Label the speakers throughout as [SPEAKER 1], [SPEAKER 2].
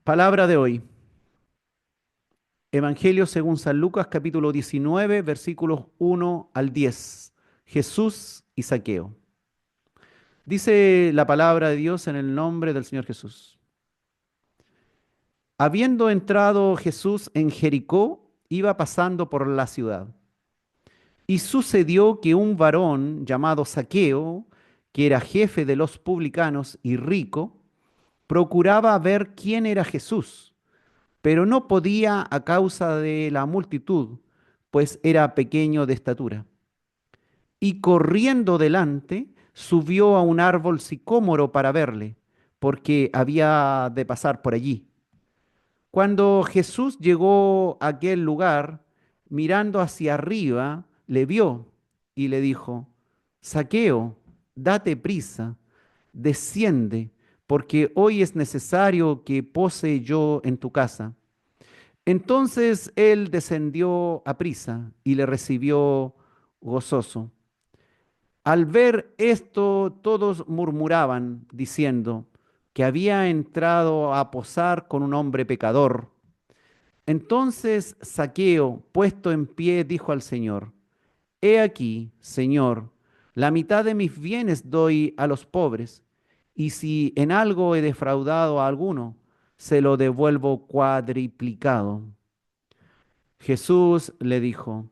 [SPEAKER 1] Palabra de hoy. Evangelio según San Lucas, capítulo 19, versículos 1 al 10. Jesús y Zaqueo. Dice la palabra de Dios en el nombre del Señor Jesús. Habiendo entrado Jesús en Jericó, iba pasando por la ciudad. Y sucedió que un varón llamado Zaqueo, que era jefe de los publicanos y rico, procuraba ver quién era Jesús, pero no podía a causa de la multitud, pues era pequeño de estatura. Y corriendo delante, subió a un árbol sicómoro para verle, porque había de pasar por allí. Cuando Jesús llegó a aquel lugar, mirando hacia arriba, le vio y le dijo: Zaqueo, date prisa, desciende, porque hoy es necesario que pose yo en tu casa. Entonces él descendió a prisa y le recibió gozoso. Al ver esto, todos murmuraban, diciendo que había entrado a posar con un hombre pecador. Entonces Zaqueo, puesto en pie, dijo al Señor: He aquí, Señor, la mitad de mis bienes doy a los pobres, y si en algo he defraudado a alguno, se lo devuelvo cuadriplicado. Jesús le dijo: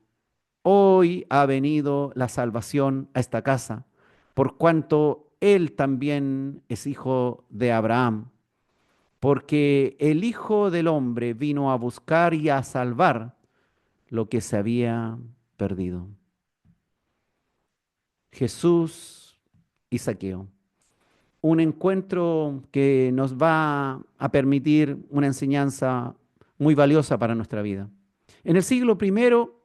[SPEAKER 1] Hoy ha venido la salvación a esta casa, por cuanto él también es hijo de Abraham, porque el Hijo del Hombre vino a buscar y a salvar lo que se había perdido. Jesús y Zaqueo. Un encuentro que nos va a permitir una enseñanza muy valiosa para nuestra vida. En el siglo primero,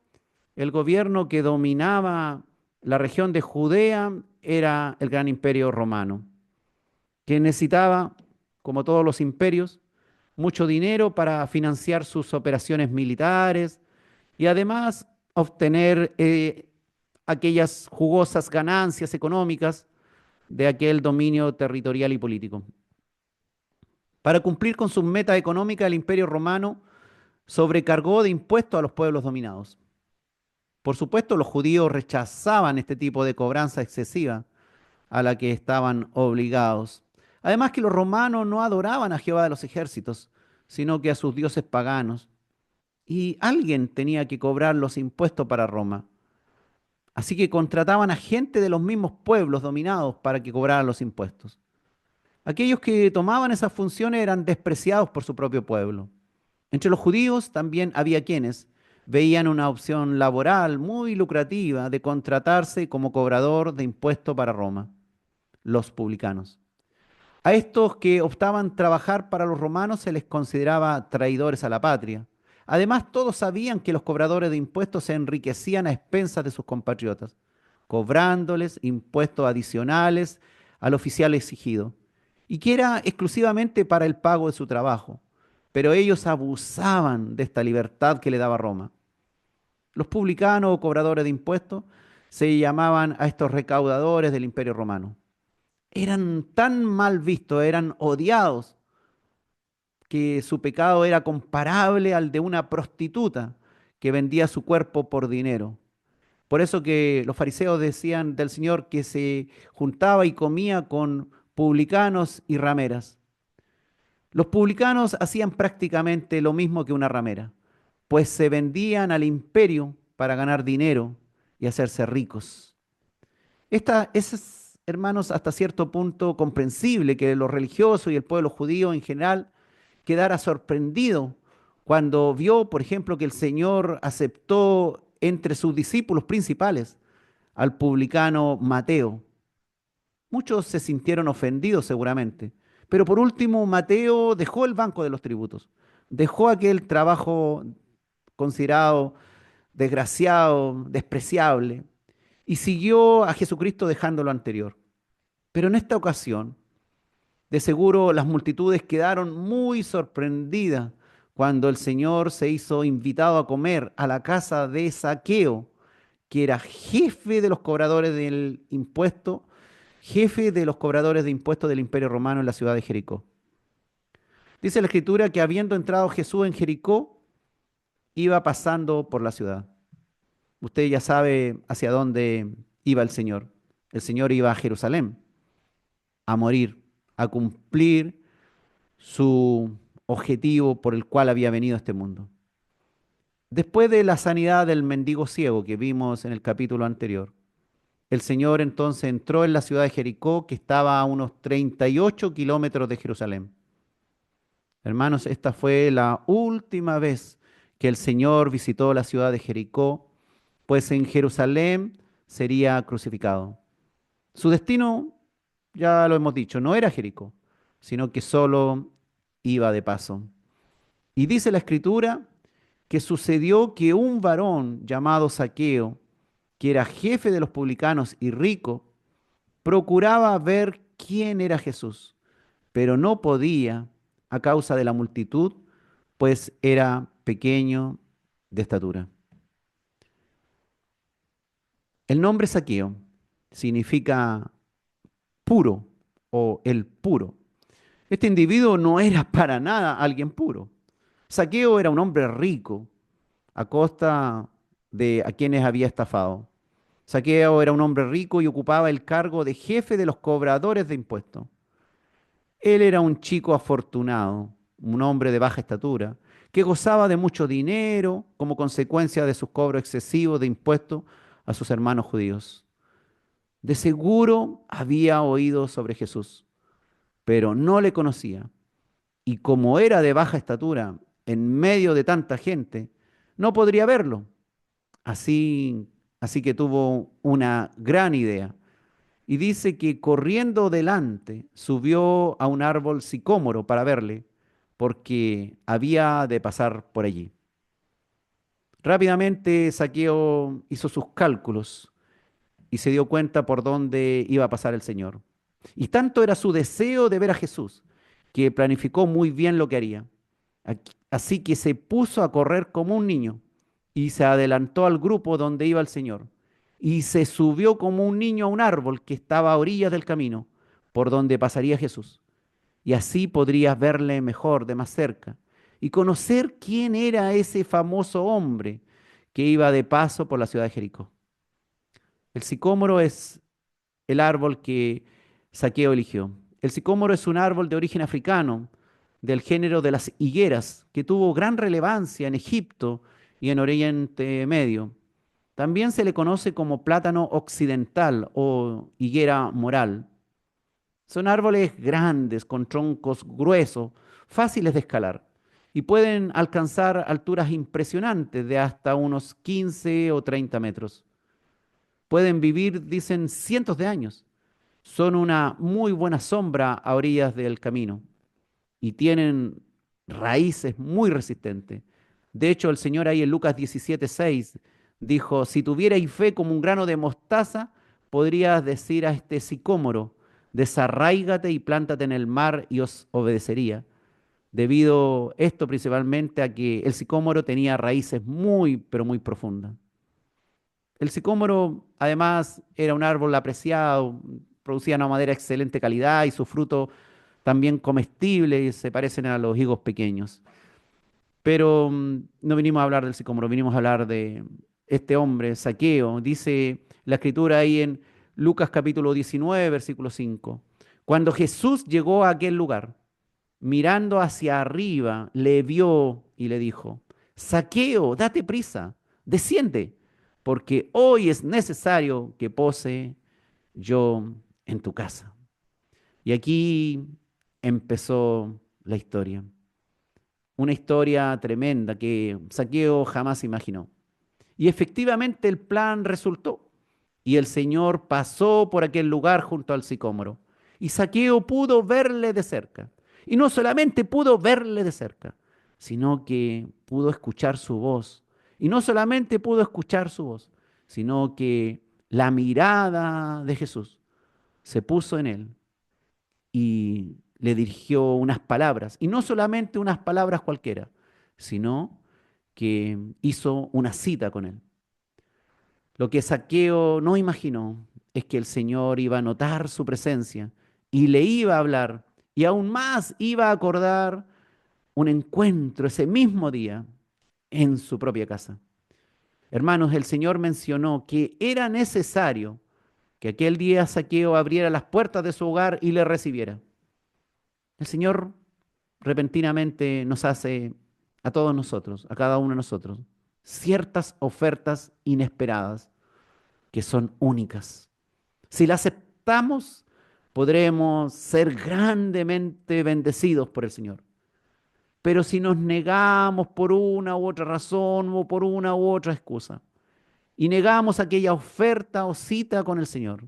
[SPEAKER 1] el gobierno que dominaba la región de Judea era el gran imperio romano, que necesitaba, como todos los imperios, mucho dinero para financiar sus operaciones militares y además obtener aquellas jugosas ganancias económicas de aquel dominio territorial y político. Para cumplir con sus metas económicas, el imperio romano sobrecargó de impuestos a los pueblos dominados. Por supuesto, los judíos rechazaban este tipo de cobranza excesiva a la que estaban obligados. Además que los romanos no adoraban a Jehová de los ejércitos, sino que a sus dioses paganos. Y alguien tenía que cobrar los impuestos para Roma. Así que contrataban a gente de los mismos pueblos dominados para que cobraran los impuestos. Aquellos que tomaban esas funciones eran despreciados por su propio pueblo. Entre los judíos también había quienes veían una opción laboral muy lucrativa de contratarse como cobrador de impuestos para Roma, los publicanos. A estos que optaban trabajar para los romanos se les consideraba traidores a la patria. Además, todos sabían que los cobradores de impuestos se enriquecían a expensas de sus compatriotas, cobrándoles impuestos adicionales al oficial exigido, y que era exclusivamente para el pago de su trabajo. Pero ellos abusaban de esta libertad que le daba Roma. Los publicanos o cobradores de impuestos se llamaban a estos recaudadores del Imperio Romano. Eran tan mal vistos, eran odiados, que su pecado era comparable al de una prostituta que vendía su cuerpo por dinero. Por eso que los fariseos decían del Señor que se juntaba y comía con publicanos y rameras. Los publicanos hacían prácticamente lo mismo que una ramera, pues se vendían al imperio para ganar dinero y hacerse ricos. Esta es, hermanos, hasta cierto punto comprensible que los religiosos y el pueblo judío en general quedara sorprendido cuando vio, por ejemplo, que el Señor aceptó entre sus discípulos principales al publicano Mateo. Muchos se sintieron ofendidos seguramente, pero por último Mateo dejó el banco de los tributos, dejó aquel trabajo considerado desgraciado, despreciable, y siguió a Jesucristo dejando lo anterior. Pero en esta ocasión, de seguro las multitudes quedaron muy sorprendidas cuando el Señor se hizo invitado a comer a la casa de Zaqueo, que era jefe de los cobradores del impuesto, jefe de los cobradores de impuestos del Imperio Romano en la ciudad de Jericó. Dice la Escritura que habiendo entrado Jesús en Jericó, iba pasando por la ciudad. Usted ya sabe hacia dónde iba el Señor. El Señor iba a Jerusalén, a morir, a cumplir su objetivo por el cual había venido a este mundo. Después de la sanidad del mendigo ciego que vimos en el capítulo anterior, el Señor entonces entró en la ciudad de Jericó, que estaba a unos 38 kilómetros de Jerusalén. Hermanos, esta fue la última vez que el Señor visitó la ciudad de Jericó, pues en Jerusalén sería crucificado. Su destino, ya lo hemos dicho, no era Jericó, sino que solo iba de paso. Y dice la Escritura que sucedió que un varón llamado Zaqueo, que era jefe de los publicanos y rico, procuraba ver quién era Jesús, pero no podía a causa de la multitud, pues era pequeño de estatura. El nombre Zaqueo significa puro o el puro. Este individuo no era para nada alguien puro. Zaqueo era un hombre rico a costa de a quienes había estafado. Zaqueo era un hombre rico y ocupaba el cargo de jefe de los cobradores de impuestos. Él era un chico afortunado, un hombre de baja estatura, que gozaba de mucho dinero como consecuencia de sus cobros excesivos de impuestos a sus hermanos judíos. De seguro había oído sobre Jesús, pero no le conocía. Y como era de baja estatura, en medio de tanta gente, no podría verlo. Así que tuvo una gran idea. Y dice que corriendo delante subió a un árbol sicómoro para verle, porque había de pasar por allí. Rápidamente Zaqueo hizo sus cálculos y se dio cuenta por dónde iba a pasar el Señor. Y tanto era su deseo de ver a Jesús, que planificó muy bien lo que haría. Así que se puso a correr como un niño y se adelantó al grupo donde iba el Señor. Y se subió como un niño a un árbol que estaba a orillas del camino, por donde pasaría Jesús. Y así podrías verle mejor, de más cerca, y conocer quién era ese famoso hombre que iba de paso por la ciudad de Jericó. El sicómoro es el árbol que Zaqueo eligió. El sicómoro es un árbol de origen africano, del género de las higueras, que tuvo gran relevancia en Egipto y en Oriente Medio. También se le conoce como plátano occidental o higuera moral. Son árboles grandes, con troncos gruesos, fáciles de escalar, y pueden alcanzar alturas impresionantes de hasta unos 15 o 30 metros. Pueden vivir, dicen, cientos de años. Son una muy buena sombra a orillas del camino y tienen raíces muy resistentes. De hecho, el Señor ahí en Lucas 17:6 dijo, si tuvierais fe como un grano de mostaza, podrías decir a este sicómoro, desarráigate y plántate en el mar y os obedecería. Debido esto principalmente a que el sicómoro tenía raíces muy, pero muy profundas. El sicómoro, además, era un árbol apreciado, producía una madera de excelente calidad y su fruto también comestible y se parecen a los higos pequeños. Pero no vinimos a hablar del sicómoro, vinimos a hablar de este hombre, Zaqueo. Dice la escritura ahí en Lucas capítulo 19, versículo 5. Cuando Jesús llegó a aquel lugar, mirando hacia arriba, le vio y le dijo, Zaqueo, date prisa, desciende, porque hoy es necesario que pose yo en tu casa. Y aquí empezó la historia. Una historia tremenda que Zaqueo jamás imaginó. Y efectivamente el plan resultó. Y el Señor pasó por aquel lugar junto al sicómoro. Y Zaqueo pudo verle de cerca. Y no solamente pudo verle de cerca, sino que pudo escuchar su voz. Y no solamente pudo escuchar su voz, sino que la mirada de Jesús se puso en él y le dirigió unas palabras. Y no solamente unas palabras cualquiera, sino que hizo una cita con él. Lo que Zaqueo no imaginó es que el Señor iba a notar su presencia y le iba a hablar y aún más iba a acordar un encuentro ese mismo día en su propia casa. Hermanos, el Señor mencionó que era necesario que aquel día Zaqueo abriera las puertas de su hogar y le recibiera. El Señor repentinamente nos hace a todos nosotros, a cada uno de nosotros, ciertas ofertas inesperadas que son únicas. Si las aceptamos, podremos ser grandemente bendecidos por el Señor. Pero si nos negamos por una u otra razón o por una u otra excusa y negamos aquella oferta o cita con el Señor,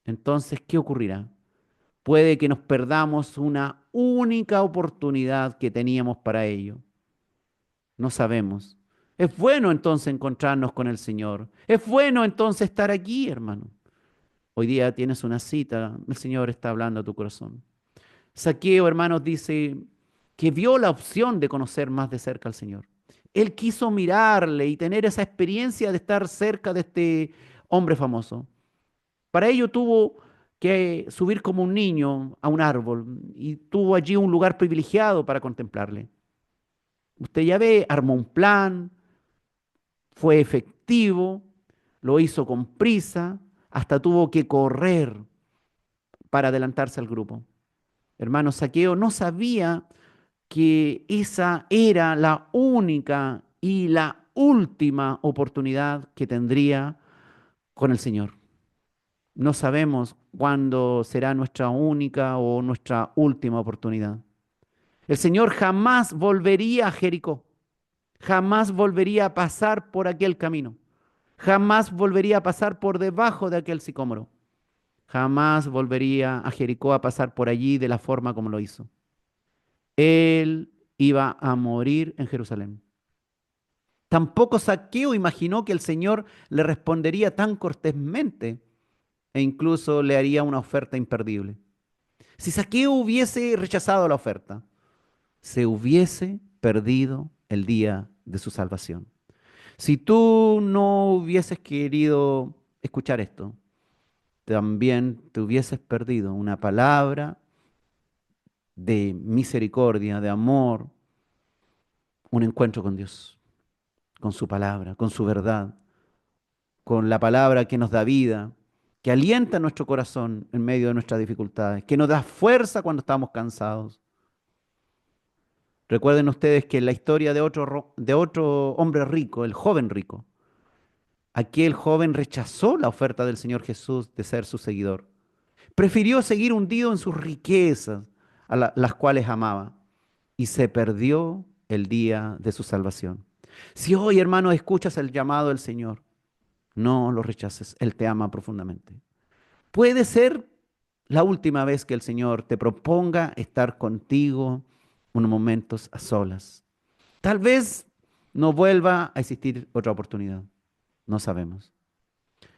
[SPEAKER 1] entonces, ¿qué ocurrirá? Puede que nos perdamos una única oportunidad que teníamos para ello. No sabemos. Es bueno entonces encontrarnos con el Señor. Es bueno entonces estar aquí, hermano. Hoy día tienes una cita, el Señor está hablando a tu corazón. Zaqueo, hermanos, dice que vio la opción de conocer más de cerca al Señor. Él quiso mirarle y tener esa experiencia de estar cerca de este hombre famoso. Para ello tuvo que subir como un niño a un árbol y tuvo allí un lugar privilegiado para contemplarle. Usted ya ve, armó un plan, fue efectivo, lo hizo con prisa, hasta tuvo que correr para adelantarse al grupo. Hermano, Saqueo no sabía que esa era la única y la última oportunidad que tendría con el Señor. No sabemos cuándo será nuestra única o nuestra última oportunidad. El Señor jamás volvería a Jericó, jamás volvería a pasar por aquel camino, jamás volvería a pasar por debajo de aquel sicómoro, jamás volvería a Jericó a pasar por allí de la forma como lo hizo. Él iba a morir en Jerusalén. Tampoco Zaqueo imaginó que el Señor le respondería tan cortésmente e incluso le haría una oferta imperdible. Si Zaqueo hubiese rechazado la oferta, se hubiese perdido el día de su salvación. Si tú no hubieses querido escuchar esto, también te hubieses perdido una palabra de misericordia, de amor, un encuentro con Dios, con su palabra, con su verdad, con la palabra que nos da vida, que alienta nuestro corazón en medio de nuestras dificultades, que nos da fuerza cuando estamos cansados. Recuerden ustedes que en la historia de otro hombre rico, el joven rico, aquel joven rechazó la oferta del Señor Jesús de ser su seguidor. Prefirió seguir hundido en sus riquezas, las cuales amaba, y se perdió el día de su salvación. Si hoy, hermano, escuchas el llamado del Señor, no lo rechaces, Él te ama profundamente. Puede ser la última vez que el Señor te proponga estar contigo unos momentos a solas. Tal vez no vuelva a existir otra oportunidad. No sabemos.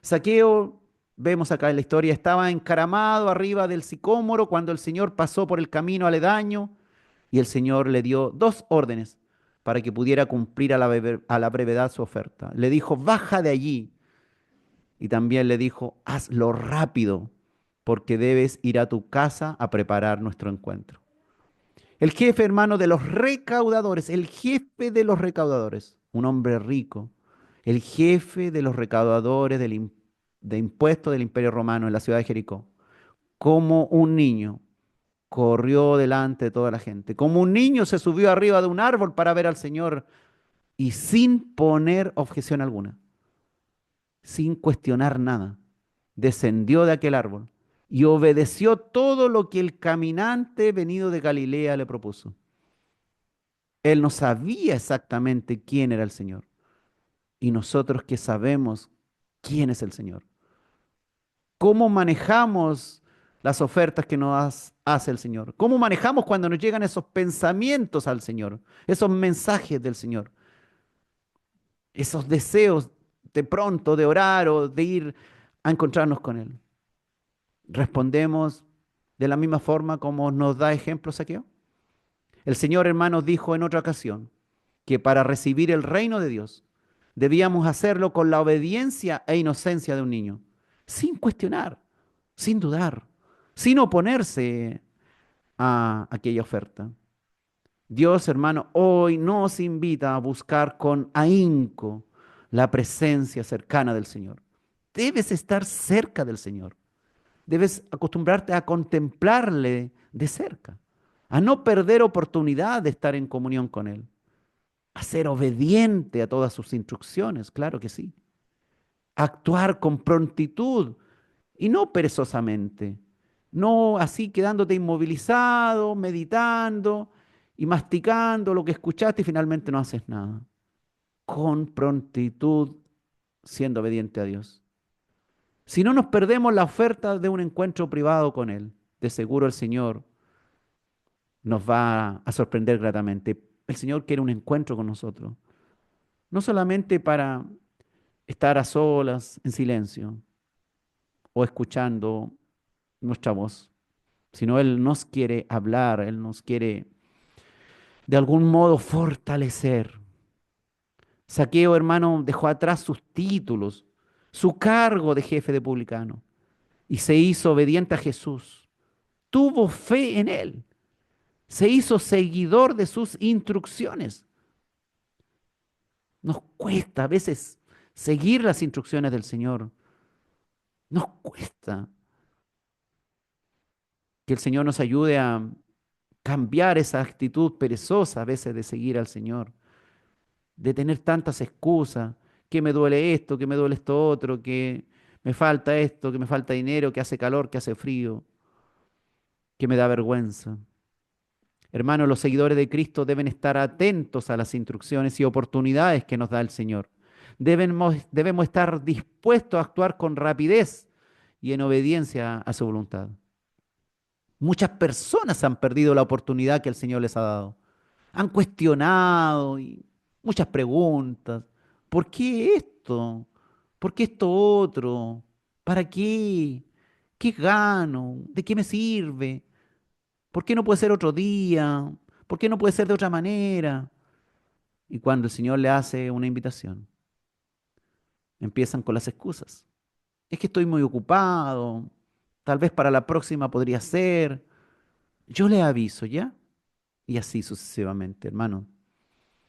[SPEAKER 1] Saqueo, vemos acá en la historia, estaba encaramado arriba del sicómoro cuando el Señor pasó por el camino aledaño y el Señor le dio dos órdenes para que pudiera cumplir a la brevedad su oferta. Le dijo, baja de allí. Y también le dijo, hazlo rápido, porque debes ir a tu casa a preparar nuestro encuentro. El jefe, hermano, de los recaudadores, el jefe de los recaudadores, un hombre rico, el jefe de los recaudadores de impuestos del Imperio Romano en la ciudad de Jericó, como un niño corrió delante de toda la gente, como un niño se subió arriba de un árbol para ver al Señor y sin poner objeción alguna, sin cuestionar nada, descendió de aquel árbol y obedeció todo lo que el caminante venido de Galilea le propuso. Él no sabía exactamente quién era el Señor. Y nosotros que sabemos quién es el Señor. ¿Cómo manejamos las ofertas que hace el Señor? ¿Cómo manejamos cuando nos llegan esos pensamientos al Señor? Esos mensajes del Señor. Esos deseos de pronto de orar o de ir a encontrarnos con Él. ¿Respondemos de la misma forma como nos da ejemplo Zaqueo? El Señor, hermanos, dijo en otra ocasión que para recibir el reino de Dios debíamos hacerlo con la obediencia e inocencia de un niño, sin cuestionar, sin dudar, sin oponerse a aquella oferta. Dios, hermano, hoy nos invita a buscar con ahínco la presencia cercana del Señor. Debes estar cerca del Señor. Debes acostumbrarte a contemplarle de cerca, a no perder oportunidad de estar en comunión con Él, a ser obediente a todas sus instrucciones, claro que sí. Actuar con prontitud y no perezosamente, no así quedándote inmovilizado, meditando y masticando lo que escuchaste y finalmente no haces nada. Con prontitud, siendo obediente a Dios. Si no nos perdemos la oferta de un encuentro privado con Él, de seguro el Señor nos va a sorprender gratamente. El Señor quiere un encuentro con nosotros, no solamente para estar a solas, en silencio, o escuchando nuestra voz, sino Él nos quiere hablar, Él nos quiere de algún modo fortalecer. Zaqueo, hermano, dejó atrás sus títulos, su cargo de jefe de publicano y se hizo obediente a Jesús. Tuvo fe en Él, se hizo seguidor de sus instrucciones. Nos cuesta a veces seguir las instrucciones del Señor. Nos cuesta que el Señor nos ayude a cambiar esa actitud perezosa a veces de seguir al Señor, de tener tantas excusas, que me duele esto, que me duele esto otro, que me falta esto, que me falta dinero, que hace calor, que hace frío, que me da vergüenza. Hermanos, los seguidores de Cristo deben estar atentos a las instrucciones y oportunidades que nos da el Señor. Debemos estar dispuestos a actuar con rapidez y en obediencia a su voluntad. Muchas personas han perdido la oportunidad que el Señor les ha dado. Han cuestionado y muchas preguntas. ¿Por qué esto? ¿Por qué esto otro? ¿Para qué? ¿Qué gano? ¿De qué me sirve? ¿Por qué no puede ser otro día? ¿Por qué no puede ser de otra manera? Y cuando el Señor le hace una invitación, empiezan con las excusas. Es que estoy muy ocupado, tal vez para la próxima podría ser. Yo le aviso, ¿ya? Y así sucesivamente, hermano.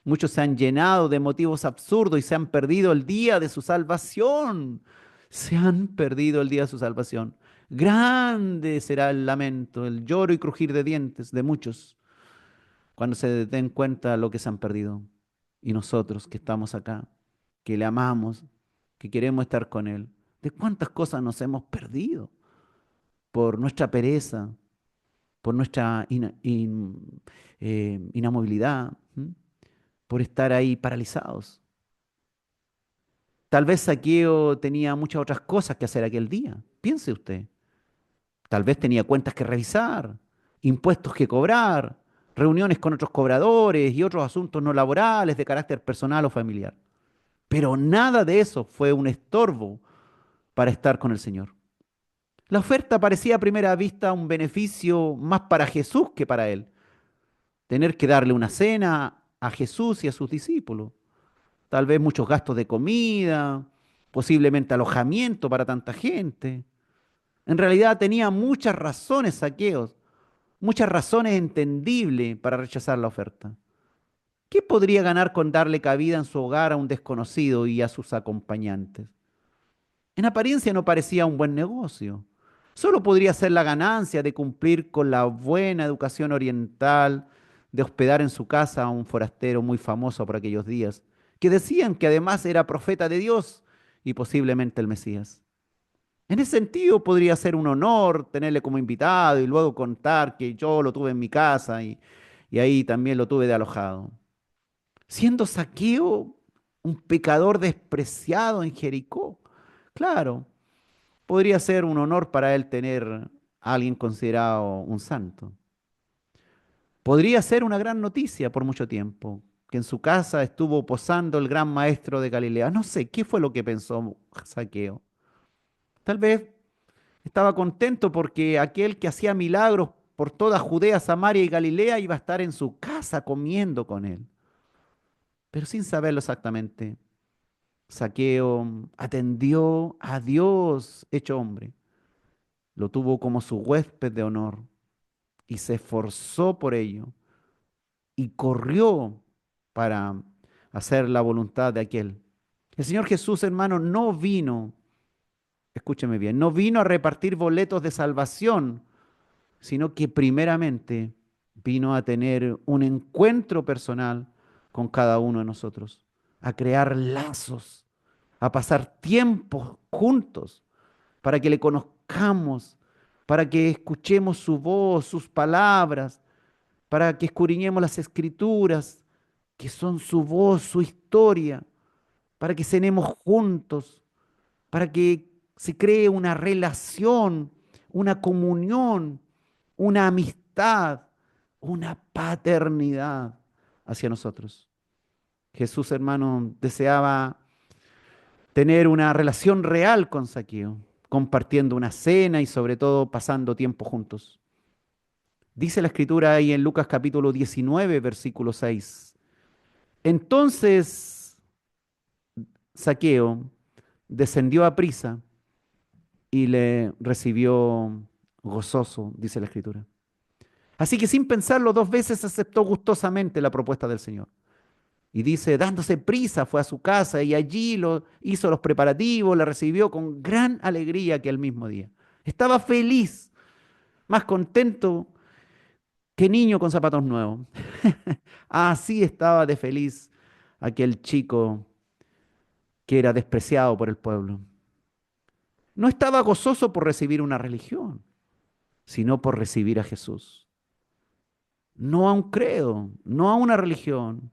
[SPEAKER 1] Muchos se han llenado de motivos absurdos y se han perdido el día de su salvación. Se han perdido el día de su salvación. Grande será el lamento, el lloro y crujir de dientes de muchos cuando se den cuenta de lo que se han perdido. Y nosotros que estamos acá, que le amamos, que queremos estar con Él, ¿de cuántas cosas nos hemos perdido? Por nuestra pereza, por nuestra inamovilidad, ¿m? Por estar ahí paralizados. Tal vez Zaqueo tenía muchas otras cosas que hacer aquel día. Piense usted. Tal vez tenía cuentas que revisar, impuestos que cobrar, reuniones con otros cobradores y otros asuntos no laborales de carácter personal o familiar. Pero nada de eso fue un estorbo para estar con el Señor. La oferta parecía a primera vista un beneficio más para Jesús que para él. Tener que darle una cena a Jesús y a sus discípulos. Tal vez muchos gastos de comida, posiblemente alojamiento para tanta gente. En realidad tenía muchas razones, Zaqueos, muchas razones entendibles para rechazar la oferta. ¿Qué podría ganar con darle cabida en su hogar a un desconocido y a sus acompañantes? En apariencia no parecía un buen negocio. Solo podría ser la ganancia de cumplir con la buena educación oriental, de hospedar en su casa a un forastero muy famoso por aquellos días, que decían que además era profeta de Dios y posiblemente el Mesías. En ese sentido podría ser un honor tenerle como invitado y luego contar que yo lo tuve en mi casa y ahí también lo tuve de alojado. Siendo Zaqueo un pecador despreciado en Jericó. Claro, podría ser un honor para él tener a alguien considerado un santo. Podría ser una gran noticia por mucho tiempo, que en su casa estuvo posando el gran maestro de Galilea. No sé qué fue lo que pensó Zaqueo. Tal vez estaba contento porque aquel que hacía milagros por toda Judea, Samaria y Galilea iba a estar en su casa comiendo con él. Pero sin saberlo exactamente, Zaqueo atendió a Dios hecho hombre. Lo tuvo como su huésped de honor y se esforzó por ello. y corrió para hacer la voluntad de aquel. El Señor Jesús, hermano, no vino, escúcheme bien, no vino a repartir boletos de salvación, sino que primeramente vino a tener un encuentro personal con cada uno de nosotros, a crear lazos, a pasar tiempo juntos para que le conozcamos, para que escuchemos su voz, sus palabras, para que escudriñemos las escrituras, que son su voz, su historia, para que cenemos juntos, para que se cree una relación, una comunión, una amistad, una paternidad hacia nosotros. Jesús, hermano, deseaba tener una relación real con Zaqueo, compartiendo una cena y sobre todo pasando tiempo juntos. Dice la escritura ahí en Lucas capítulo 19, versículo 6. Entonces Zaqueo descendió a prisa y le recibió gozoso, dice la escritura. Así que sin pensarlo dos veces aceptó gustosamente la propuesta del Señor. Y dice, dándose prisa, fue a su casa y allí hizo los preparativos, la recibió con gran alegría que el mismo día. Estaba feliz, más contento que niño con zapatos nuevos. Así estaba de feliz aquel chico que era despreciado por el pueblo. No estaba gozoso por recibir una religión, sino por recibir a Jesús. No a un credo, no a una religión,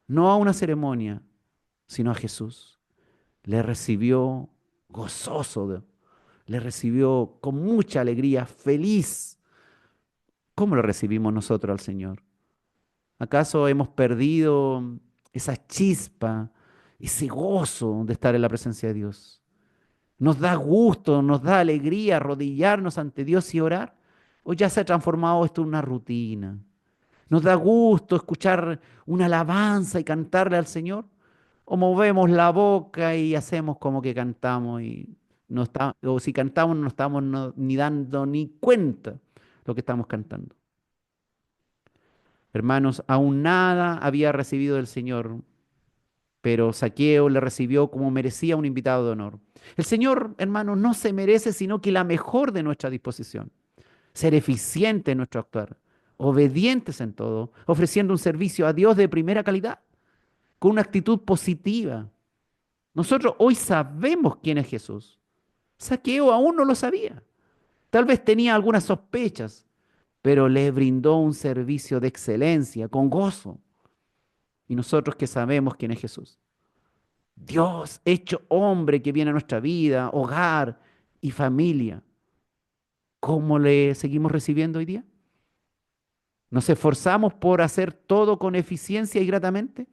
[SPEAKER 1] no a una ceremonia, sino a Jesús. Le recibió gozoso, le recibió con mucha alegría, feliz. ¿Cómo lo recibimos nosotros al Señor? ¿Acaso hemos perdido esa chispa, ese gozo de estar en la presencia de Dios? ¿Nos da gusto, nos da alegría arrodillarnos ante Dios y orar? ¿O ya se ha transformado esto en una rutina? ¿Nos da gusto escuchar una alabanza y cantarle al Señor? ¿O movemos la boca y hacemos como que cantamos y no está, o si cantamos no estamos ni dando ni cuenta lo que estamos cantando? Hermanos, aún nada había recibido del Señor, pero Zaqueo le recibió como merecía un invitado de honor. El Señor, hermanos, no se merece sino que la mejor de nuestra disposición, ser eficiente en nuestro actuar, obedientes en todo, ofreciendo un servicio a Dios de primera calidad, con una actitud positiva. Nosotros hoy sabemos quién es Jesús. Zaqueo aún no lo sabía. Tal vez tenía algunas sospechas, pero le brindó un servicio de excelencia, con gozo. Y nosotros que sabemos quién es Jesús. Dios hecho hombre que viene a nuestra vida, hogar y familia. ¿Cómo le seguimos recibiendo hoy día? ¿Nos esforzamos por hacer todo con eficiencia y gratamente?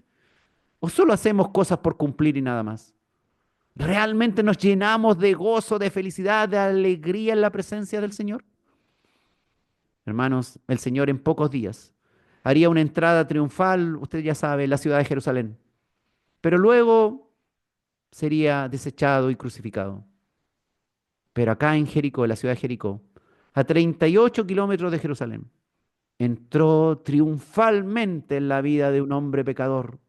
[SPEAKER 1] ¿O solo hacemos cosas por cumplir y nada más? ¿Realmente nos llenamos de gozo, de felicidad, de alegría en la presencia del Señor? Hermanos, el Señor en pocos días haría una entrada triunfal, usted ya sabe, en la ciudad de Jerusalén, pero luego sería desechado y crucificado. Pero acá en Jericó, en la ciudad de Jericó, a 38 kilómetros de Jerusalén, entró triunfalmente en la vida de un hombre pecador,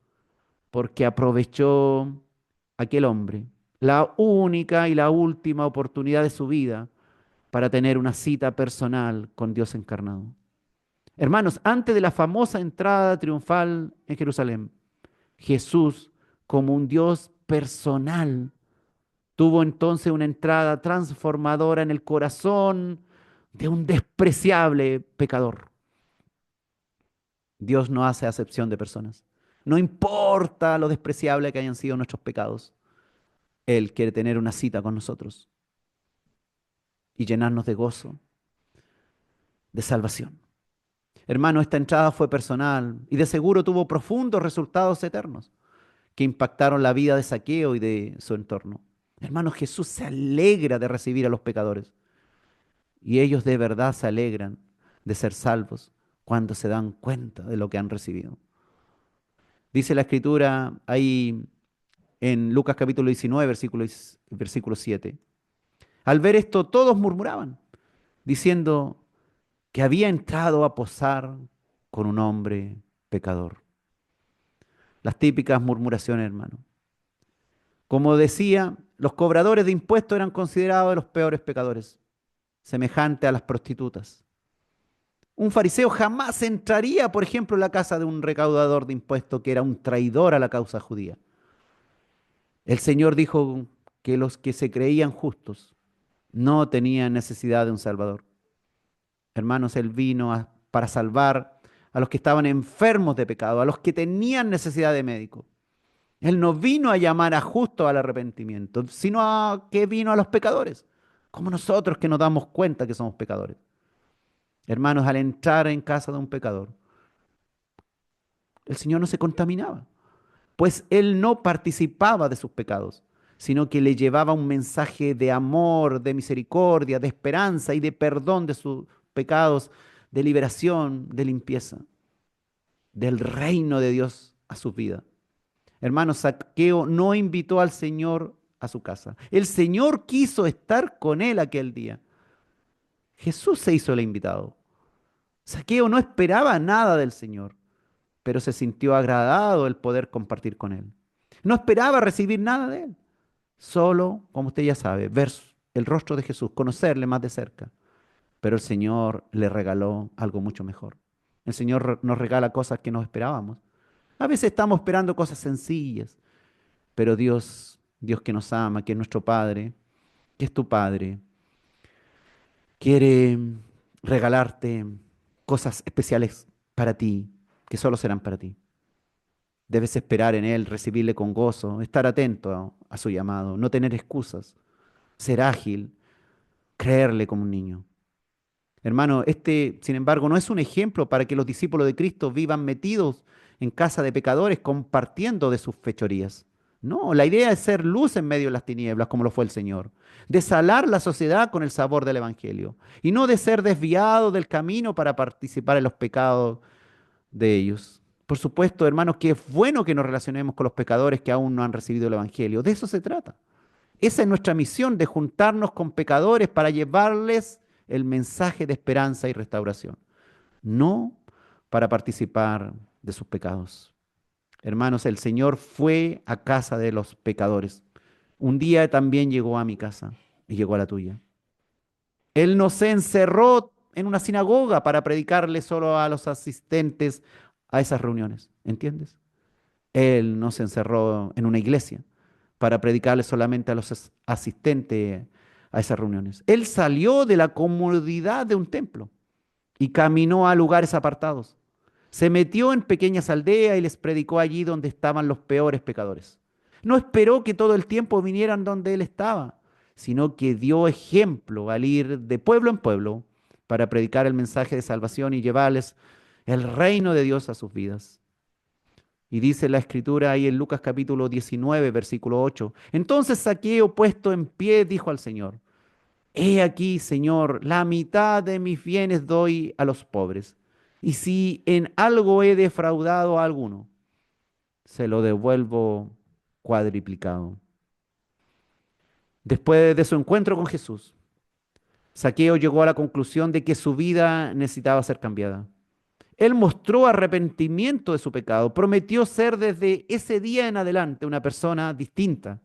[SPEAKER 1] porque aprovechó aquel hombre la única y la última oportunidad de su vida para tener una cita personal con Dios encarnado. Hermanos, antes de la famosa entrada triunfal en Jerusalén, Jesús, como un Dios personal, tuvo entonces una entrada transformadora en el corazón de un despreciable pecador. Dios no hace acepción de personas. No importa lo despreciable que hayan sido nuestros pecados. Él quiere tener una cita con nosotros y llenarnos de gozo, de salvación. Hermano, esta entrada fue personal y de seguro tuvo profundos resultados eternos que impactaron la vida de Zaqueo y de su entorno. Hermano, Jesús se alegra de recibir a los pecadores y ellos de verdad se alegran de ser salvos cuando se dan cuenta de lo que han recibido. Dice la escritura ahí en Lucas capítulo 19, versículo 7. Al ver esto, todos murmuraban, diciendo que había entrado a posar con un hombre pecador. Las típicas murmuraciones, hermano. Como decía, los cobradores de impuestos eran considerados de los peores pecadores, semejante a las prostitutas. Un fariseo jamás entraría, por ejemplo, en la casa de un recaudador de impuestos que era un traidor a la causa judía. El Señor dijo que los que se creían justos no tenían necesidad de un Salvador. Hermanos, Él vino para salvar a los que estaban enfermos de pecado, a los que tenían necesidad de médico. Él no vino a llamar a justos al arrepentimiento, sino a que vino a los pecadores, como nosotros que nos damos cuenta que somos pecadores. Hermanos, al entrar en casa de un pecador, el Señor no se contaminaba, pues Él no participaba de sus pecados, sino que le llevaba un mensaje de amor, de misericordia, de esperanza y de perdón de sus pecados, de liberación, de limpieza, del reino de Dios a su vida. Hermanos, Zaqueo no invitó al Señor a su casa. El Señor quiso estar con él aquel día. Jesús se hizo el invitado. Zaqueo no esperaba nada del Señor, pero se sintió agradado el poder compartir con él. No esperaba recibir nada de él. Solo, como usted ya sabe, ver el rostro de Jesús, conocerle más de cerca. Pero el Señor le regaló algo mucho mejor. El Señor nos regala cosas que no esperábamos. A veces estamos esperando cosas sencillas, pero Dios que nos ama, que es nuestro Padre, que es tu Padre, quiere regalarte cosas especiales para ti, que solo serán para ti. Debes esperar en Él, recibirle con gozo, estar atento a su llamado, no tener excusas, ser ágil, creerle como un niño. Hermano, este, sin embargo, no es un ejemplo para que los discípulos de Cristo vivan metidos en casa de pecadores compartiendo de sus fechorías. No, la idea es ser luz en medio de las tinieblas, como lo fue el Señor, de salar la sociedad con el sabor del Evangelio y no de ser desviado del camino para participar en los pecados de ellos. Por supuesto, hermanos, que es bueno que nos relacionemos con los pecadores que aún no han recibido el Evangelio. De eso se trata. Esa es nuestra misión, de juntarnos con pecadores para llevarles el mensaje de esperanza y restauración, no para participar de sus pecados. Hermanos, el Señor fue a casa de los pecadores. Un día también llegó a mi casa y llegó a la tuya. Él no se encerró en una sinagoga para predicarle solo a los asistentes a esas reuniones, ¿entiendes? Él no se encerró en una iglesia para predicarle solamente a los asistentes a esas reuniones. Él salió de la comodidad de un templo y caminó a lugares apartados. Se metió en pequeñas aldeas y les predicó allí donde estaban los peores pecadores. No esperó que todo el tiempo vinieran donde él estaba, sino que dio ejemplo al ir de pueblo en pueblo para predicar el mensaje de salvación y llevarles el reino de Dios a sus vidas. Y dice la escritura ahí en Lucas capítulo 19, versículo 8. Entonces Zaqueo, puesto en pie, dijo al Señor: He aquí, Señor, la mitad de mis bienes doy a los pobres. Y si en algo he defraudado a alguno, se lo devuelvo cuadriplicado. Después de su encuentro con Jesús, Zaqueo llegó a la conclusión de que su vida necesitaba ser cambiada. Él mostró arrepentimiento de su pecado, prometió ser desde ese día en adelante una persona distinta.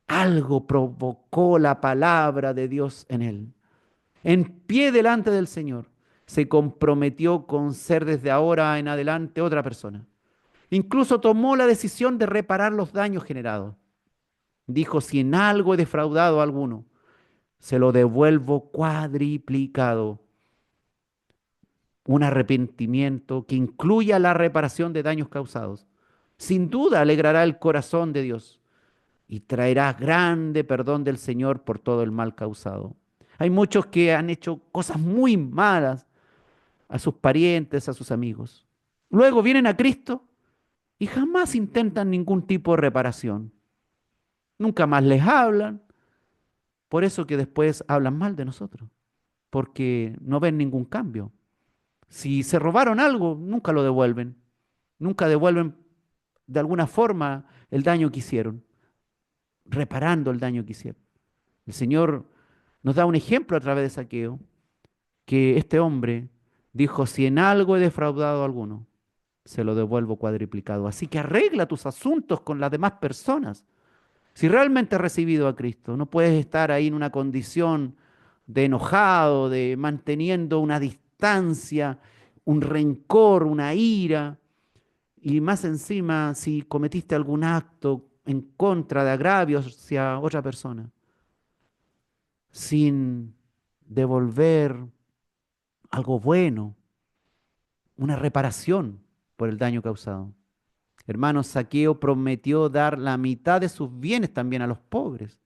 [SPEAKER 1] Algo provocó la palabra de Dios en él. En pie delante del Señor, se comprometió con ser desde ahora en adelante otra persona. Incluso tomó la decisión de reparar los daños generados. Dijo: si en algo he defraudado a alguno, se lo devuelvo cuadriplicado. Un arrepentimiento que incluya la reparación de daños causados. Sin duda alegrará el corazón de Dios y traerá grande perdón del Señor por todo el mal causado. Hay muchos que han hecho cosas muy malas a sus parientes, a sus amigos. Luego vienen a Cristo y jamás intentan ningún tipo de reparación. Nunca más les hablan. Por eso que después hablan mal de nosotros, porque no ven ningún cambio. Si se robaron algo, nunca lo devuelven. Nunca devuelven de alguna forma el daño que hicieron, reparando el daño que hicieron. El Señor nos da un ejemplo a través de Zaqueo, que este hombre dijo: si en algo he defraudado a alguno, se lo devuelvo cuadriplicado. Así que arregla tus asuntos con las demás personas. Si realmente has recibido a Cristo, no puedes estar ahí en una condición de enojado, de manteniendo una distancia, un rencor, una ira, y más encima si cometiste algún acto en contra de agravios hacia otra persona, sin devolver algo bueno, una reparación por el daño causado. Hermano, Zaqueo prometió dar la mitad de sus bienes también a los pobres.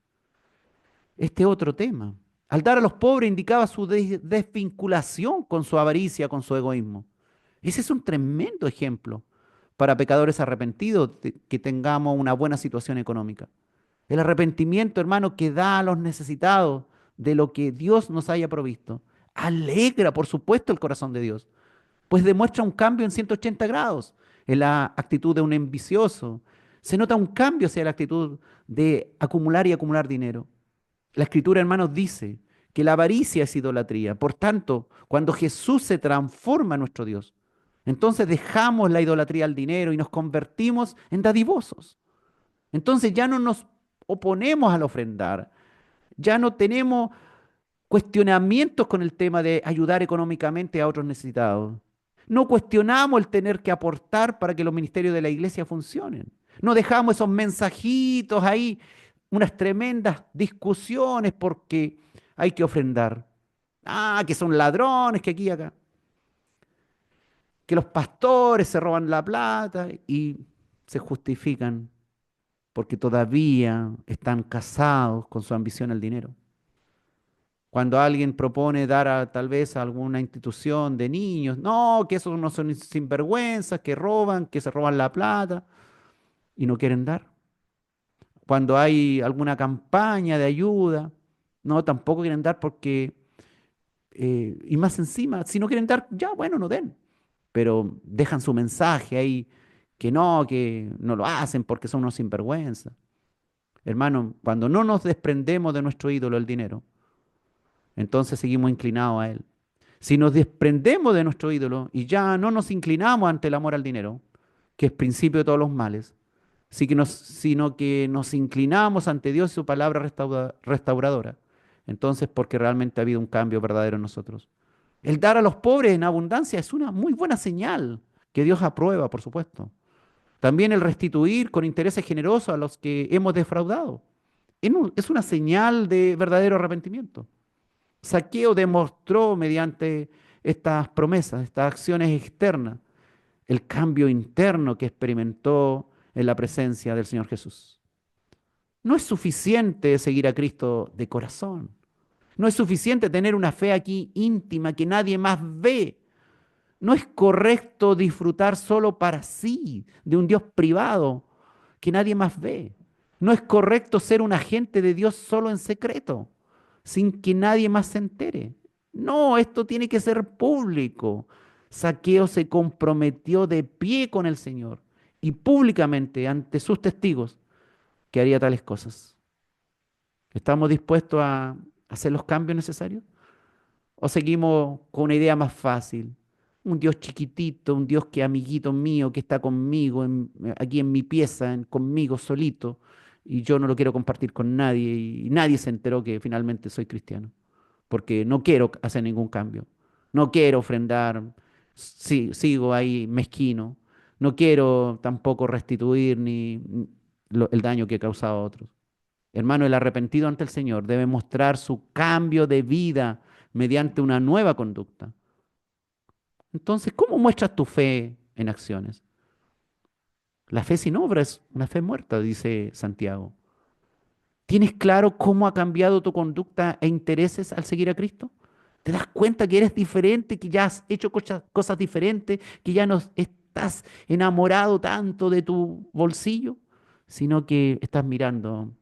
[SPEAKER 1] Este otro tema. Al dar a los pobres indicaba su desvinculación con su avaricia, con su egoísmo. Ese es un tremendo ejemplo para pecadores arrepentidos que tengamos una buena situación económica. El arrepentimiento, hermano, que da a los necesitados de lo que Dios nos haya provisto, alegra, por supuesto, el corazón de Dios, pues demuestra un cambio en 180 grados en la actitud de un ambicioso. Se nota un cambio hacia la actitud de acumular y acumular dinero. La Escritura, hermanos, dice que la avaricia es idolatría. Por tanto, cuando Jesús se transforma en nuestro Dios, entonces dejamos la idolatría al dinero y nos convertimos en dadivosos. Entonces ya no nos oponemos al ofrendar, ya no tenemos cuestionamientos con el tema de ayudar económicamente a otros necesitados. No cuestionamos el tener que aportar para que los ministerios de la iglesia funcionen. No dejamos esos mensajitos ahí, unas tremendas discusiones porque hay que ofrendar. Ah, que son ladrones, que aquí y acá. Que los pastores se roban la plata y se justifican porque todavía están casados con su ambición al dinero. Cuando alguien propone dar tal vez a alguna institución de niños, no, que esos no son sinvergüenzas, que se roban la plata y no quieren dar. Cuando hay alguna campaña de ayuda, no, tampoco quieren dar porque, y más encima, si no quieren dar, ya, bueno, no den. Pero dejan su mensaje ahí que no lo hacen porque son unos sinvergüenzas. Hermano, cuando no nos desprendemos de nuestro ídolo, el dinero, entonces seguimos inclinados a él. Si nos desprendemos de nuestro ídolo y ya no nos inclinamos ante el amor al dinero, que es principio de todos los males, sino que nos inclinamos ante Dios y su palabra restauradora, entonces porque realmente ha habido un cambio verdadero en nosotros. El dar a los pobres en abundancia es una muy buena señal que Dios aprueba, por supuesto. También el restituir con intereses generosos a los que hemos defraudado. Es una señal de verdadero arrepentimiento. Zaqueo demostró mediante estas promesas, estas acciones externas, el cambio interno que experimentó en la presencia del Señor Jesús. No es suficiente seguir a Cristo de corazón. No es suficiente tener una fe aquí íntima que nadie más ve. No es correcto disfrutar solo para sí de un Dios privado que nadie más ve. No es correcto ser un agente de Dios solo en secreto, sin que nadie más se entere. No, esto tiene que ser público. Zaqueo se comprometió de pie con el Señor y públicamente ante sus testigos que haría tales cosas. ¿Estamos dispuestos a hacer los cambios necesarios? ¿O seguimos con una idea más fácil? Un Dios chiquitito, un Dios que amiguito mío, que está conmigo, aquí en mi pieza, conmigo solito, y yo no lo quiero compartir con nadie, y nadie se enteró que finalmente soy cristiano, porque no quiero hacer ningún cambio, no quiero ofrendar, sigo ahí mezquino, no quiero tampoco restituir el daño que he causado a otros. Hermano, el arrepentido ante el Señor debe mostrar su cambio de vida mediante una nueva conducta. Entonces, ¿cómo muestras tu fe en acciones? La fe sin obra es una fe muerta, dice Santiago. ¿Tienes claro cómo ha cambiado tu conducta e intereses al seguir a Cristo? ¿Te das cuenta que eres diferente, que ya has hecho cosas diferentes, que ya no estás enamorado tanto de tu bolsillo, sino que estás mirando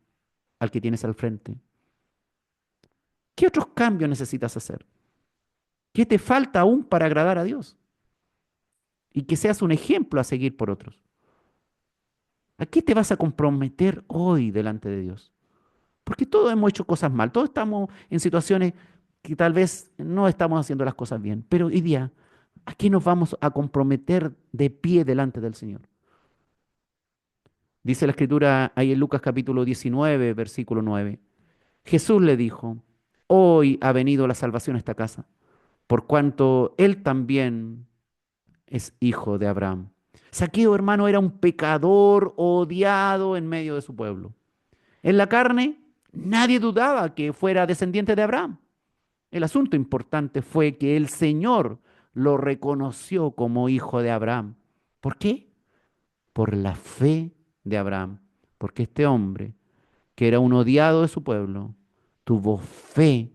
[SPEAKER 1] al que tienes al frente? ¿Qué otros cambios necesitas hacer? ¿Qué te falta aún para agradar a Dios? Y que seas un ejemplo a seguir por otros. ¿A qué te vas a comprometer hoy delante de Dios? Porque todos hemos hecho cosas mal, todos estamos en situaciones que tal vez no estamos haciendo las cosas bien, pero hoy día ¿A qué nos vamos a comprometer de pie delante del Señor? Dice la Escritura ahí en Lucas capítulo 19, versículo 9. Jesús le dijo, hoy ha venido la salvación a esta casa, por cuanto él también es hijo de Abraham. Zaqueo, hermano, era un pecador odiado en medio de su pueblo. En la carne, nadie dudaba que fuera descendiente de Abraham. El asunto importante fue que el Señor lo reconoció como hijo de Abraham. ¿Por qué? Por la fe de Abraham. Porque este hombre, que era un odiado de su pueblo, tuvo fe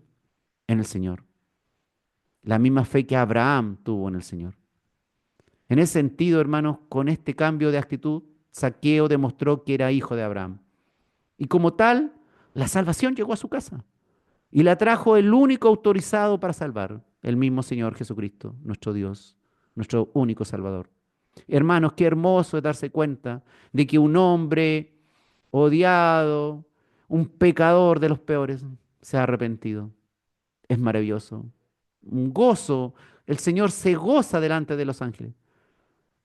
[SPEAKER 1] en el Señor. La misma fe que Abraham tuvo en el Señor. En ese sentido, hermanos, con este cambio de actitud, Zaqueo demostró que era hijo de Abraham. Y como tal, la salvación llegó a su casa. Y la trajo el único autorizado para salvar, el mismo Señor Jesucristo, nuestro Dios, nuestro único Salvador. Hermanos, qué hermoso es darse cuenta de que un hombre odiado, un pecador de los peores, se ha arrepentido. Es maravilloso. Un gozo. El Señor se goza delante de los ángeles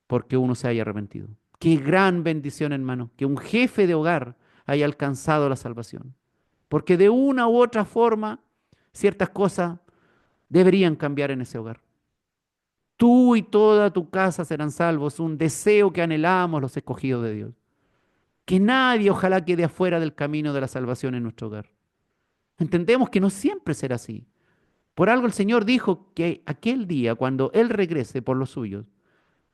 [SPEAKER 1] porque uno se haya arrepentido. Qué gran bendición, hermano, que un jefe de hogar haya alcanzado la salvación. Porque de una u otra forma, ciertas cosas deberían cambiar en ese hogar. Tú y toda tu casa serán salvos, un deseo que anhelamos los escogidos de Dios. Que nadie ojalá quede afuera del camino de la salvación en nuestro hogar. Entendemos que no siempre será así. Por algo el Señor dijo que aquel día, cuando Él regrese por los suyos,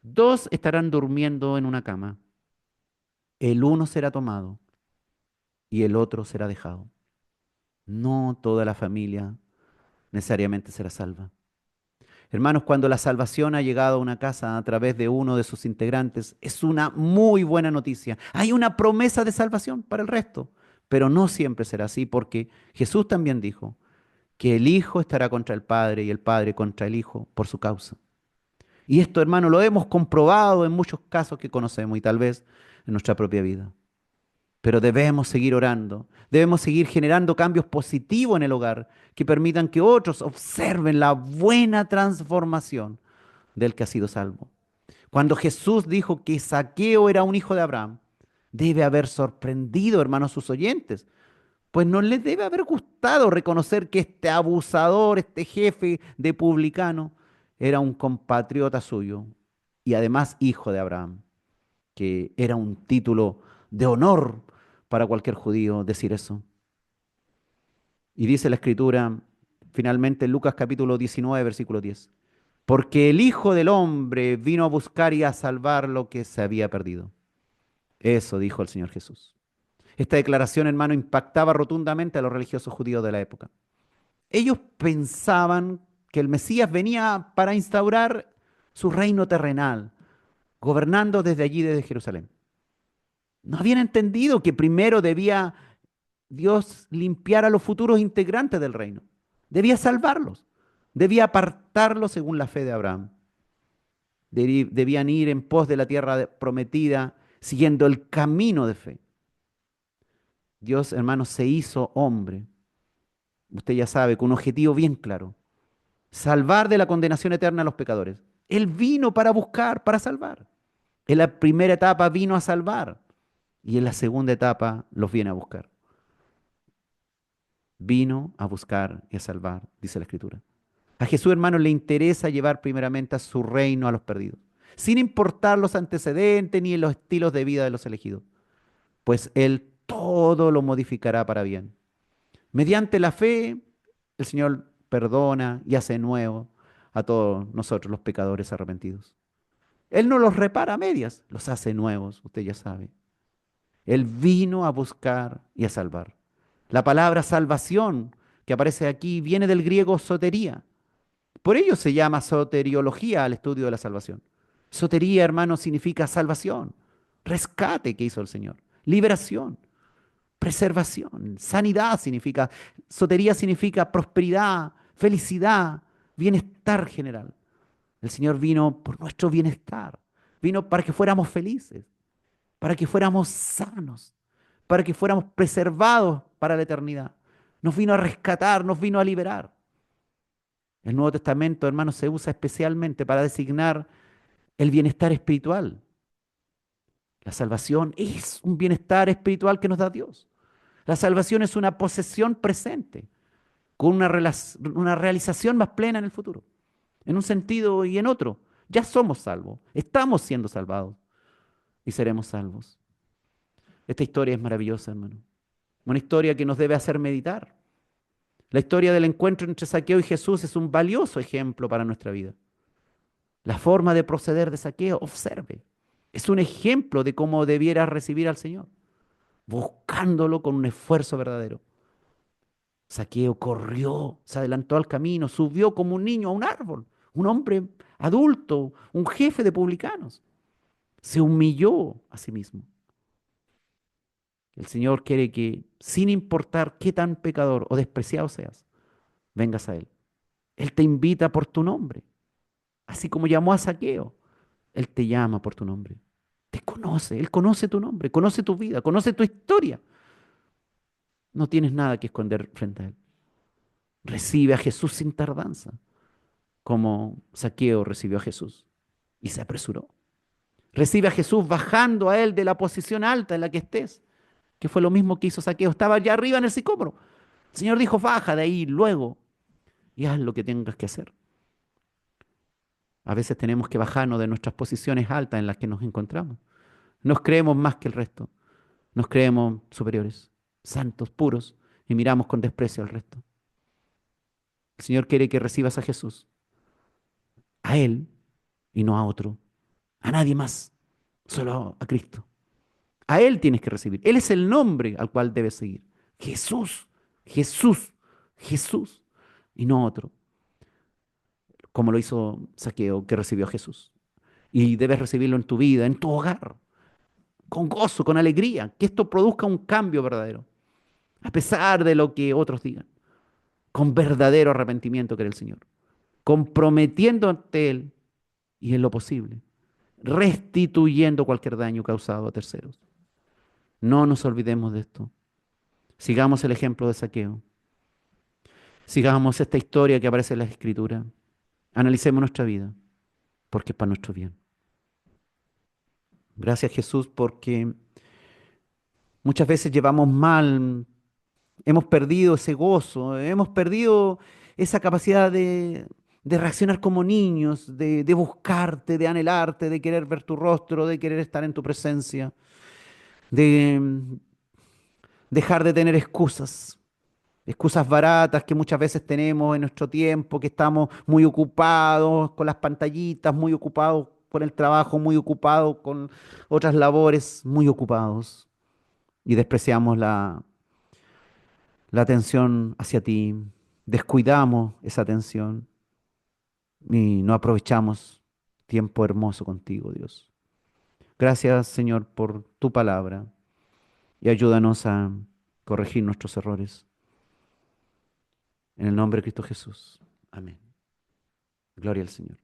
[SPEAKER 1] dos estarán durmiendo en una cama. El uno será tomado y el otro será dejado. No toda la familia necesariamente será salva. Hermanos, cuando la salvación ha llegado a una casa a través de uno de sus integrantes, es una muy buena noticia. Hay una promesa de salvación para el resto, pero no siempre será así porque Jesús también dijo que el Hijo estará contra el Padre y el Padre contra el Hijo por su causa. Y esto, hermano, lo hemos comprobado en muchos casos que conocemos y tal vez en nuestra propia vida. Pero debemos seguir orando, debemos seguir generando cambios positivos en el hogar que permitan que otros observen la buena transformación del que ha sido salvo. Cuando Jesús dijo que Zaqueo era un hijo de Abraham, debe haber sorprendido, hermanos, sus oyentes, pues no les debe haber gustado reconocer que este abusador, este jefe de publicano, era un compatriota suyo y además hijo de Abraham, que era un título de honor para cualquier judío decir eso. Y dice la escritura, finalmente en Lucas capítulo 19, versículo 10, porque el Hijo del Hombre vino a buscar y a salvar lo que se había perdido. Eso dijo el Señor Jesús. Esta declaración, hermano, impactaba rotundamente a los religiosos judíos de la época. Ellos pensaban que el Mesías venía para instaurar su reino terrenal, gobernando desde allí, desde Jerusalén. No habían entendido que primero debía Dios limpiar a los futuros integrantes del reino. Debía salvarlos. Debía apartarlos según la fe de Abraham. Debían ir en pos de la tierra prometida, siguiendo el camino de fe. Dios, hermanos, se hizo hombre. Usted ya sabe, con un objetivo bien claro. Salvar de la condenación eterna a los pecadores. Él vino para buscar, para salvar. En la primera etapa vino a salvar y en la segunda etapa los viene a buscar. Vino a buscar y a salvar, dice la Escritura. A Jesús, hermano, le interesa llevar primeramente a su reino a los perdidos, sin importar los antecedentes ni los estilos de vida de los elegidos, pues Él todo lo modificará para bien. Mediante la fe, el Señor perdona y hace nuevo a todos nosotros, los pecadores arrepentidos. Él no los repara a medias, los hace nuevos, usted ya sabe. Él vino a buscar y a salvar. La palabra salvación que aparece aquí viene del griego sotería. Por ello se llama soteriología al estudio de la salvación. Sotería, hermano, significa salvación, rescate que hizo el Señor, liberación, preservación, sanidad significa, sotería significa prosperidad, felicidad, bienestar general. El Señor vino por nuestro bienestar, vino para que fuéramos felices, para que fuéramos sanos, para que fuéramos preservados para la eternidad. Nos vino a rescatar, nos vino a liberar. El Nuevo Testamento, hermanos, se usa especialmente para designar el bienestar espiritual. La salvación es un bienestar espiritual que nos da Dios. La salvación es una posesión presente, con una realización más plena en el futuro, en un sentido y en otro. Ya somos salvos, estamos siendo salvados y seremos salvos. Esta historia es maravillosa, hermano. Una historia que nos debe hacer meditar. La historia del encuentro entre Zaqueo y Jesús es un valioso ejemplo para nuestra vida. La forma de proceder de Zaqueo, observe, es un ejemplo de cómo debiera recibir al Señor, buscándolo con un esfuerzo verdadero. Zaqueo corrió, se adelantó al camino, subió como un niño a un árbol, un hombre adulto, un jefe de publicanos. Se humilló a sí mismo. El Señor quiere que, sin importar qué tan pecador o despreciado seas, vengas a Él. Él te invita por tu nombre, así como llamó a Zaqueo. Él te llama por tu nombre. Te conoce, Él conoce tu nombre, conoce tu vida, conoce tu historia. No tienes nada que esconder frente a Él. Recibe a Jesús sin tardanza, como Zaqueo recibió a Jesús y se apresuró. Recibe a Jesús bajando a Él de la posición alta en la que estés, que fue lo mismo que hizo Zaqueo. Estaba allá arriba en el sicómoro. El Señor dijo, baja de ahí luego y haz lo que tengas que hacer. A veces tenemos que bajarnos de nuestras posiciones altas en las que nos encontramos. Nos creemos más que el resto. Nos creemos superiores, santos, puros, y miramos con desprecio al resto. El Señor quiere que recibas a Jesús, a Él y no a otro, a nadie más, solo a Cristo. A Él tienes que recibir. Él es el nombre al cual debes seguir. Jesús, Jesús, Jesús, y no otro, como lo hizo Zaqueo, que recibió a Jesús. Y debes recibirlo en tu vida, en tu hogar, con gozo, con alegría, que esto produzca un cambio verdadero, a pesar de lo que otros digan, con verdadero arrepentimiento que era el Señor, comprometiendo ante Él y en lo posible, restituyendo cualquier daño causado a terceros. No nos olvidemos de esto. Sigamos el ejemplo de Zaqueo. Sigamos esta historia que aparece en la Escritura. Analicemos nuestra vida, porque es para nuestro bien. Gracias, Jesús, porque muchas veces llevamos mal, hemos perdido ese gozo, hemos perdido esa capacidad de reaccionar como niños, de buscarte, de anhelarte, de querer ver tu rostro, de querer estar en tu presencia, de dejar de tener excusas. Excusas baratas que muchas veces tenemos en nuestro tiempo, que estamos muy ocupados con las pantallitas, muy ocupados con el trabajo, muy ocupados con otras labores, muy ocupados. Y despreciamos la atención hacia ti, descuidamos esa atención y no aprovechamos tiempo hermoso contigo, Dios. Gracias, Señor, por tu palabra y ayúdanos a corregir nuestros errores. En el nombre de Cristo Jesús. Amén. Gloria al Señor.